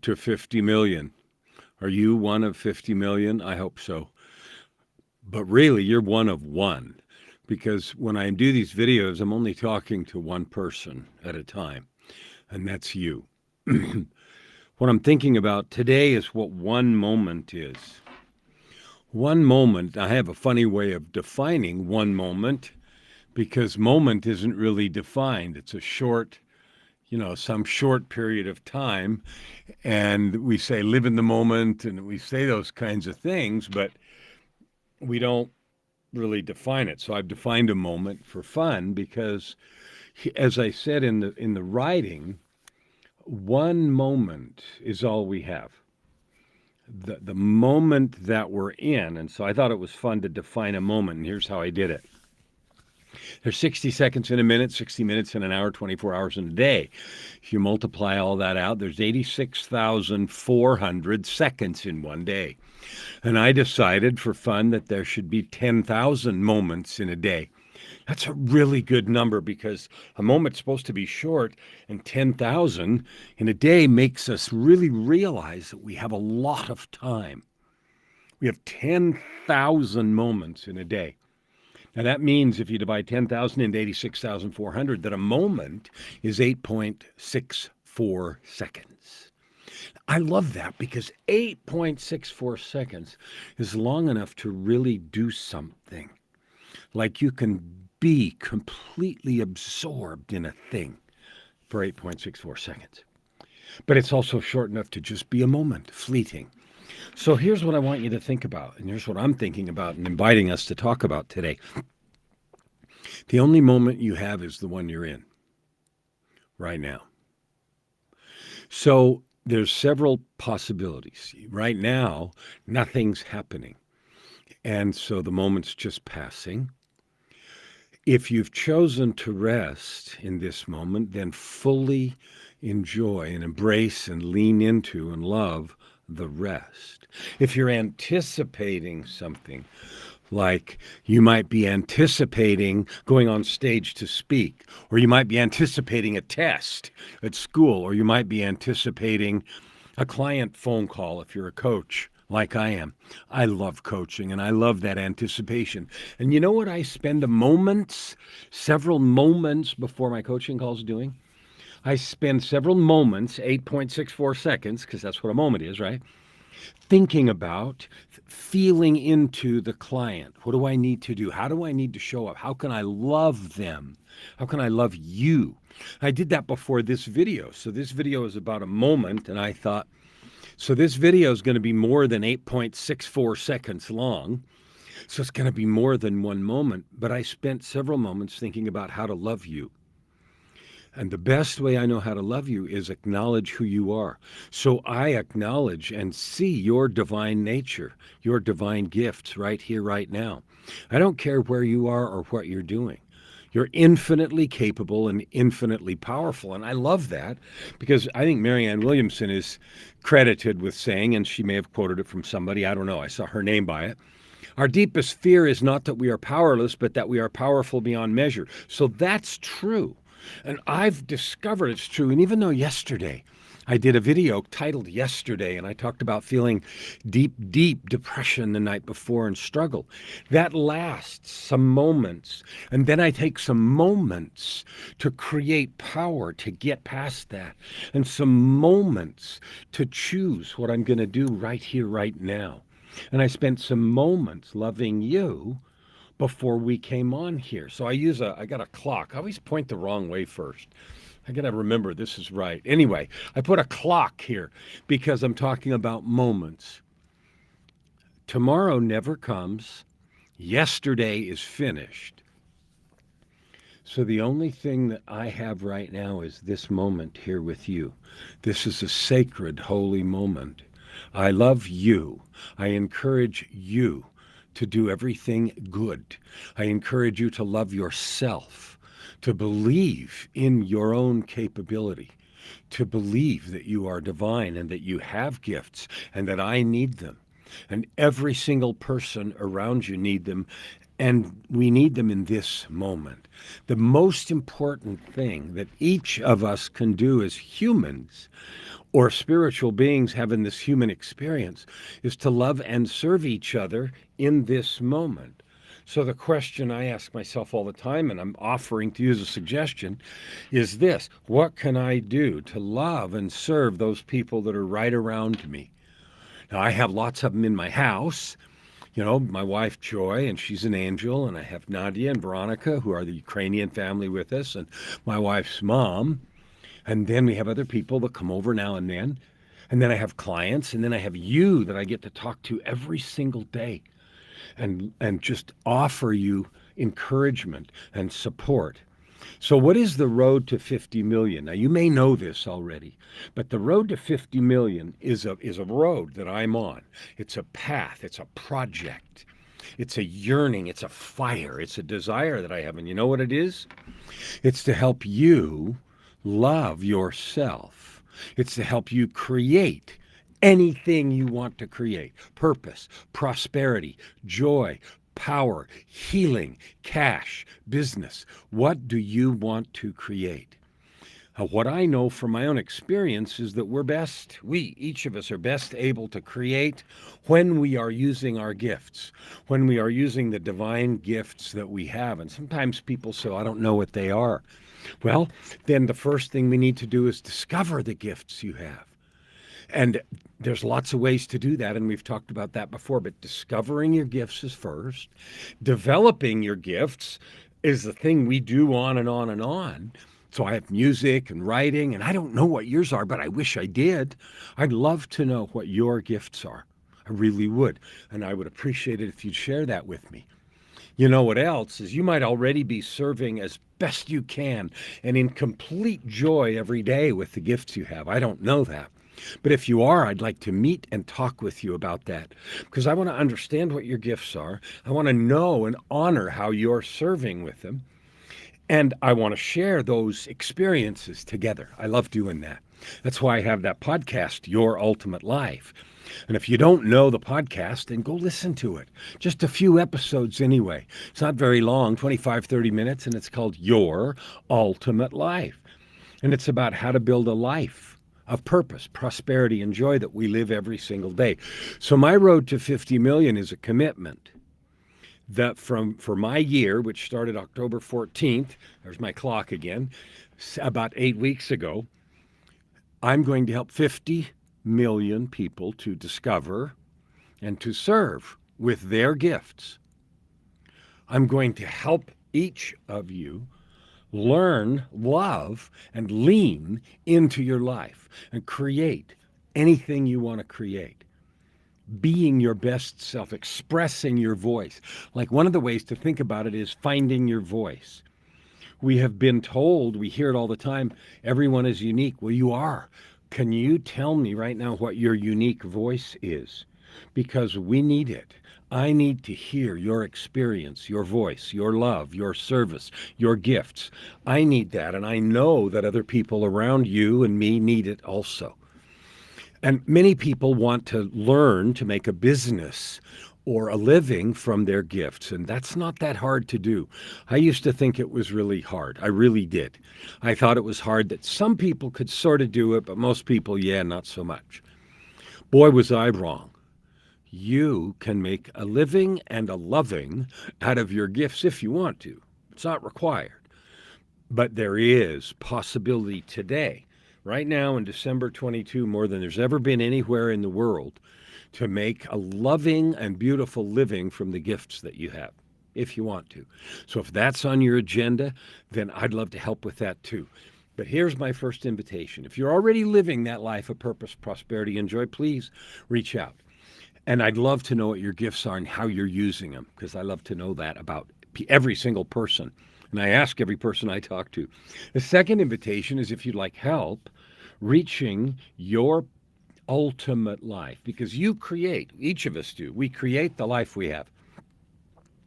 to 50 million. Are you one of 50 million? I hope so. But really, you're one of one. Because when I do these videos, I'm only talking to one person at a time, and that's you. What I'm thinking about today is what one moment is. One moment, I have a funny way of defining one moment because moment isn't really defined. It's a short, some short period of time. And we say live in the moment and we say those kinds of things, but we don't really define it. So I've defined a moment for fun because, as I said in the writing, one moment is all we have. The moment that we're in. And so I thought it was fun to define a moment. And here's how I did it. There's 60 seconds in a minute, 60 minutes in an hour, 24 hours in a day. If you multiply all that out, there's 86,400 seconds in one day. And I decided for fun that there should be 10,000 moments in a day. That's a really good number because a moment's supposed to be short, and 10,000 in a day makes us really realize that we have a lot of time. We have 10,000 moments in a day. Now, that means if you divide 10,000 into 86,400, that a moment is 8.64 seconds. I love that because 8.64 seconds is long enough to really do something. Like you can be completely absorbed in a thing for 8.64 seconds. But it's also short enough to just be a moment, fleeting. So here's what I want you to think about, and here's what I'm thinking about and inviting us to talk about today. The only moment you have is the one you're in right now. So there's several possibilities. Right now, nothing's happening. And so the moment's just passing. If you've chosen to rest in this moment, then fully enjoy and embrace and lean into and love the rest. If you're anticipating something, like you might be anticipating going on stage to speak, or you might be anticipating a test at school, or you might be anticipating a client phone call if you're a coach like I am. I love coaching and I love that anticipation. And you know what I spend several moments before my coaching calls doing? I spend several moments, 8.64 seconds, because that's what a moment is, right? Thinking about, feeling into the client. What do I need to do? How do I need to show up? How can I love them? How can I love you? I did that before this video. So this video is about a moment, and I thought, so this video is going to be more than 8.64 seconds long. So it's going to be more than one moment. But I spent several moments thinking about how to love you. And the best way I know how to love you is acknowledge who you are. So I acknowledge and see your divine nature, your divine gifts right here, right now. I don't care where you are or what you're doing. You're infinitely capable and infinitely powerful. And I love that because I think Marianne Williamson is credited with saying, and she may have quoted it from somebody, I don't know, I saw her name by it. Our deepest fear is not that we are powerless, but that we are powerful beyond measure. So that's true. And I've discovered it's true. And even though yesterday I did a video titled Yesterday, and I talked about feeling deep, deep depression the night before and struggle, that lasts some moments. And then I take some moments to create power to get past that, and some moments to choose what I'm going to do right here, right now. And I spent some moments loving you before we came on here. So I got a clock. I always point the wrong way first. I got to remember this is right. Anyway, I put a clock here because I'm talking about moments. Tomorrow never comes. Yesterday is finished. So the only thing that I have right now is this moment here with you. This is a sacred, holy moment. I love you. I encourage you to do everything good. I encourage you to love yourself, to believe in your own capability, to believe that you are divine and that you have gifts and that I need them. And every single person around you need them. And we need them in this moment. The most important thing that each of us can do as humans or spiritual beings having this human experience is to love and serve each other in this moment. So the question I ask myself all the time, and I'm offering to you as a suggestion, is this: what can I do to love and serve those people that are right around me? Now, I have lots of them in my house. You know, my wife Joy, and she's an angel, and I have Nadia and Veronica, who are the Ukrainian family with us, and my wife's mom. And then we have other people that come over now and then. And then I have clients, and then I have you that I get to talk to every single day and just offer you encouragement and support. So what is the road to 50 million? Now you may know this already, but the road to 50 million is a road that I'm on. It's a path, it's a project. It's a yearning, it's a fire, it's a desire that I have. And you know what it is? It's to help you love yourself. It's to help you create anything you want to create: purpose, prosperity, joy, power, healing, cash, business. What do you want to create? What I know from my own experience is that each of us are best able to create when we are using our gifts, when we are using the divine gifts that we have. And sometimes people say, I don't know what they are. Well, then the first thing we need to do is discover the gifts you have. And there's lots of ways to do that, and we've talked about that before, but discovering your gifts is first. Developing your gifts is the thing we do on and on and on. So I have music and writing, and I don't know what yours are, but I wish I did. I'd love to know what your gifts are. I really would. And I would appreciate it if you'd share that with me. You know what else is you might already be serving as best you can and in complete joy every day with the gifts you have. I don't know that. But if you are, I'd like to meet and talk with you about that, because I want to understand what your gifts are. I want to know and honor how you're serving with them. And I want to share those experiences together. I love doing that. That's why I have that podcast, Your Ultimate Life. And if you don't know the podcast, then go listen to it. Just a few episodes anyway. It's not very long, 25, 30 minutes, and it's called Your Ultimate Life. And it's about how to build a life of purpose, prosperity, and joy that we live every single day. So my road to 50 million is a commitment that for my year, which started October 14th, there's my clock again, about 8 weeks ago, I'm going to help 50 million people to discover and to serve with their gifts. I'm going to help each of you learn, love, and lean into your life and create anything you want to create. Being your best self, expressing your voice. Like, one of the ways to think about it is finding your voice. We have been told, we hear it all the time, everyone is unique. Well, you are. Can you tell me right now what your unique voice is? Because we need it. I need to hear your experience, your voice, your love, your service, your gifts. I need that, and I know that other people around you and me need it also. And many people want to learn to make a business or a living from their gifts, and that's not that hard to do. I used to think it was really hard. I really did. I thought it was hard that some people could sort of do it, but most people, not so much. Boy, was I wrong. You can make a living and a loving out of your gifts if you want to. It's not required. But there is possibility today, right now in December 22, more than there's ever been anywhere in the world, to make a loving and beautiful living from the gifts that you have, if you want to. So if that's on your agenda, then I'd love to help with that too. But here's my first invitation. If you're already living that life of purpose, prosperity, and joy, please reach out. And I'd love to know what your gifts are and how you're using them, because I love to know that about every single person. And I ask every person I talk to. The second invitation is if you'd like help reaching your ultimate life, because you create, each of us do, we create the life we have.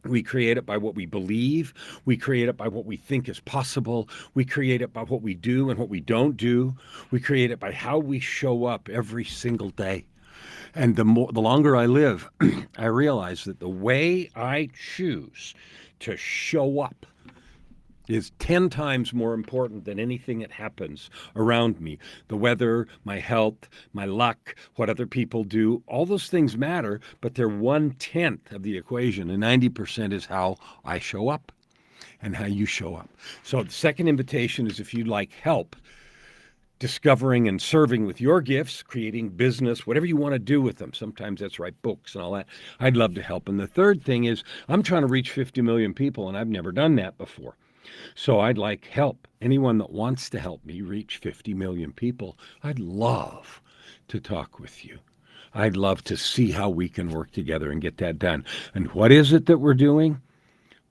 We create it by what we believe. We create it by what we think is possible. We create it by what we do and what we don't do. We create it by how we show up every single day. And the longer I live, I realize that the way I choose to show up is 10 times more important than anything that happens around me. The weather, my health, my luck, what other people do, all those things matter, but they're 1/10 of the equation. And 90% is how I show up and how you show up. So the second invitation is, if you'd like help discovering and serving with your gifts, creating business, whatever you want to do with them. Sometimes that's write books and all that. I'd love to help. And the third thing is, I'm trying to reach 50 million people, and I've never done that before. So I'd like help. Anyone that wants to help me reach 50 million people, I'd love to talk with you. I'd love to see how we can work together and get that done. And what is it that we're doing?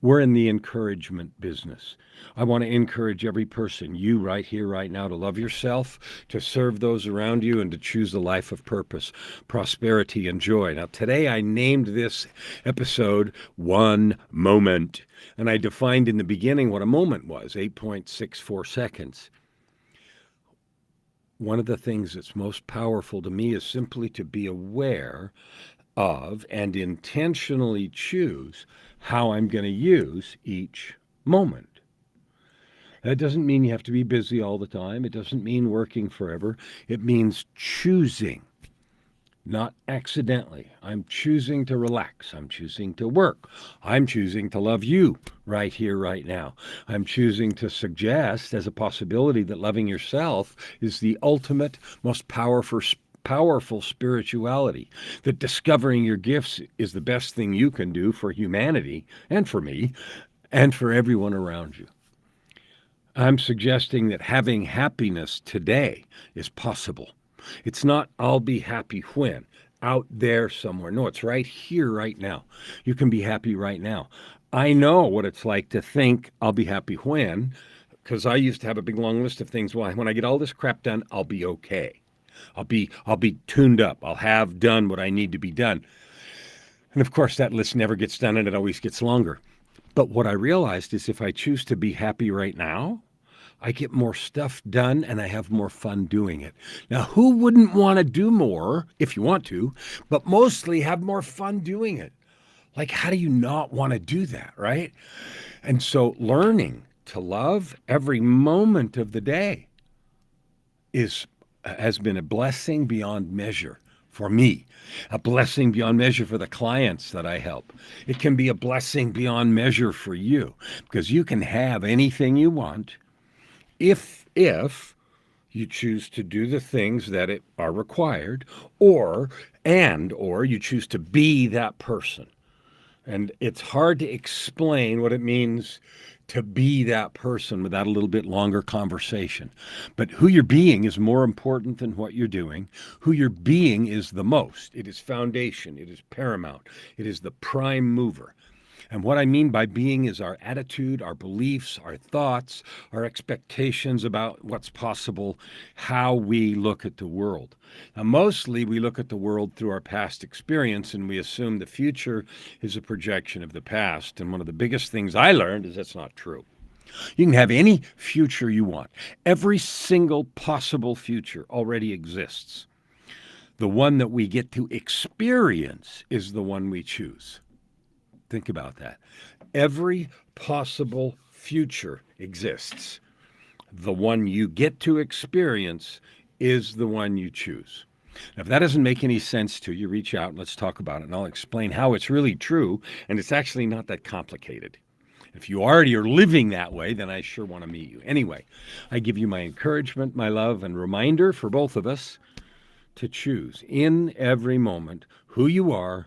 We're in the encouragement business. I want to encourage every person, you right here, right now, to love yourself, to serve those around you, and to choose a life of purpose, prosperity, and joy. Now, today I named this episode One Moment. And I defined in the beginning what a moment was, 8.64 seconds. One of the things that's most powerful to me is simply to be aware of and intentionally choose how I'm going to use each moment. That doesn't mean you have to be busy all the time. It doesn't mean working forever. It means choosing, not accidentally. I'm choosing to relax. I'm choosing to work. I'm choosing to love you right here, right now. I'm choosing to suggest as a possibility that loving yourself is the ultimate, most powerful spirituality, that discovering your gifts is the best thing you can do for humanity and for me and for everyone around you. I'm suggesting that having happiness today is possible. It's not, I'll be happy when, out there somewhere. No, it's right here, right now. You can be happy right now. I know what it's like to think I'll be happy when, because I used to have a big long list of things. Well, when I get all this crap done, I'll be okay. I'll be tuned up. I'll have done what I need to be done. And of course, that list never gets done, and it always gets longer. But what I realized is, if I choose to be happy right now, I get more stuff done and I have more fun doing it. Now, who wouldn't want to do more if you want to, but mostly have more fun doing it? Like, how do you not want to do that, right? And so learning to love every moment of the day has been a blessing beyond measure for me, a blessing beyond measure for the clients that I help. It can be a blessing beyond measure for you, because you can have anything you want if you choose to do the things that are required, or you choose to be that person. And it's hard to explain what it means to be that person without a little bit longer conversation. But who you're being is more important than what you're doing. Who you're being is the most. It is foundation. It is paramount. It is the prime mover. And what I mean by being is our attitude, our beliefs, our thoughts, our expectations about what's possible, how we look at the world. Now, mostly we look at the world through our past experience, and we assume the future is a projection of the past. And one of the biggest things I learned is that's not true. You can have any future you want. Every single possible future already exists. The one that we get to experience is the one we choose. Think about that. Every possible future exists. The one you get to experience is the one you choose. Now, if that doesn't make any sense to you, reach out and let's talk about it, and I'll explain how it's really true, and it's actually not that complicated. If you already are living that way, then I sure want to meet you. Anyway, I give you my encouragement, my love, and reminder for both of us to choose in every moment who you are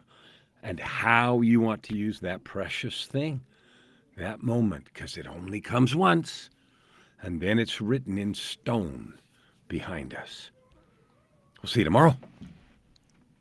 and how you want to use that precious thing, that moment, because it only comes once, and then it's written in stone behind us. We'll see you tomorrow.